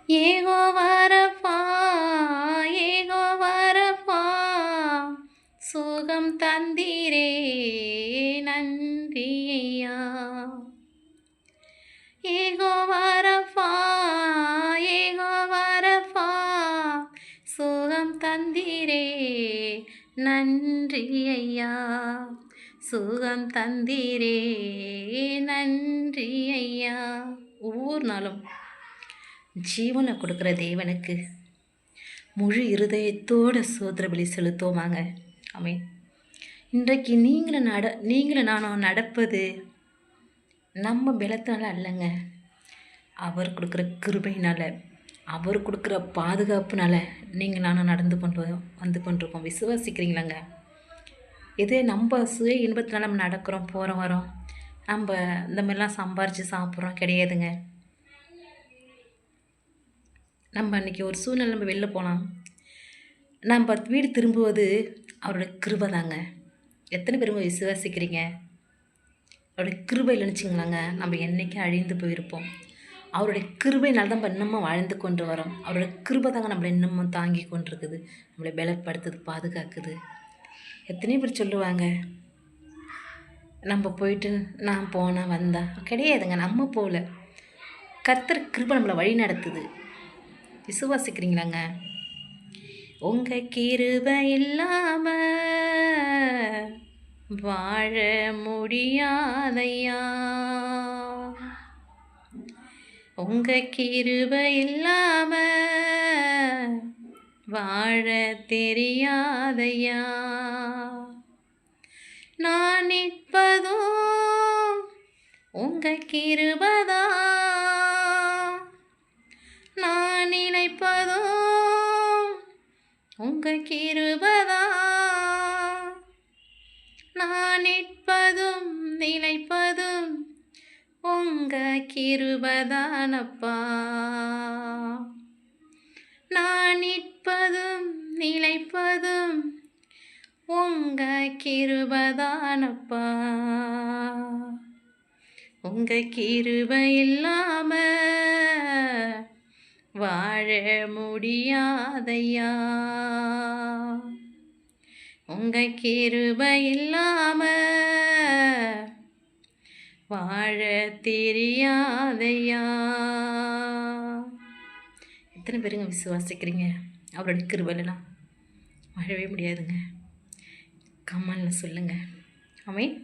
யெகோவா ரப்பா, யெகோவா ரப்பா, சுகம் தந்தீரே நன்றி ஐயா. யெகோவா ரப்பா, யெகோவா ரப்பா, சுகம் தந்தீரே நன்றி ஐயா. சுகம் தந்தீரே நன்றி ஐயா. ஒவ்வொரு நாளும் ஜீவனை கொடுக்குற தேவனுக்கு முழு இருதயத்தோட சோதர பலி செலுத்துவோமாங்க. ஆமென். இன்றைக்கு நீங்களும் நானும் நடப்பது நம்ம பலத்தால் அல்லங்க, அவர் கொடுக்குற கிருபையினால், அவர் கொடுக்குற பாதுகாப்புனால நீங்கள் நானும் நடந்து வந்து கொண்டிருக்கோம். விசுவாசிக்கிறீங்களாங்க? இதே நம்ம சுய இன்பத்தினால நம்ம நடக்கிறோம், போகிறோம், வரோம், நம்ம இந்த மாதிரிலாம் சம்பாரித்து சாப்பிட்றோம் கிடையாதுங்க. நம்ம அன்றைக்கி ஒரு சூழ்நிலை நம்ம வெளில போகலாம், நம்ம வீடு திரும்புவது அவரோட கிருபை தாங்க. எத்தனை பேருங்க விசுவாசிக்கிறீங்க? அவருடைய கிருபை இல்லைன்னு நம்ம என்றைக்கும் அழிந்து போயிருப்போம். அவருடைய கிருபையினால தான் நம்ம இன்னமும் வாழ்ந்து கொண்டு வரோம். அவருடைய கிருபை தாங்க நம்மளை இன்னமும் தாங்கி கொண்டிருக்குது, நம்மளை பலப்படுத்துது, பாதுகாக்குது. எத்தனை பேர் சொல்லுவாங்க நம்ம போயிட்டு நான் போனால் வந்தா கிடையாதுங்க. நம்ம போகல, கர்த்தர் கிருபை நம்மளை வழி நடத்துது. விசுவாசிக்கிறீங்களாங்க? உங்கள் கிருபை இல்லாம வாழ முடியாதையா, உங்கள் கிருபை இல்லாம வாழ தெரியாதையா. நான் நிற்பதும் உங்கள் கிருபைதான், நான் நினைப்பதும் உங்கள் கிருபைதான், நான் நிற்பதும் நினைப்பதும் உங்கள் கிருபைதானப்பா. நான் நிற்பதும் நினைப்பதும் உங்கள் கிருபைதானப்பா. உங்கள் கிருபை இல்லாம வாழ முடியாதையா, உங்கள் கிருபை இல்லாம வாழ தெரியாதையா. எத்தனை பேருங்க விசுவாசிக்கிறீங்க? அவரோட கிருபை இல்லைனா வாழவே முடியாதுங்க. கமெண்ட்ல சொல்லுங்கள். ஆமென்.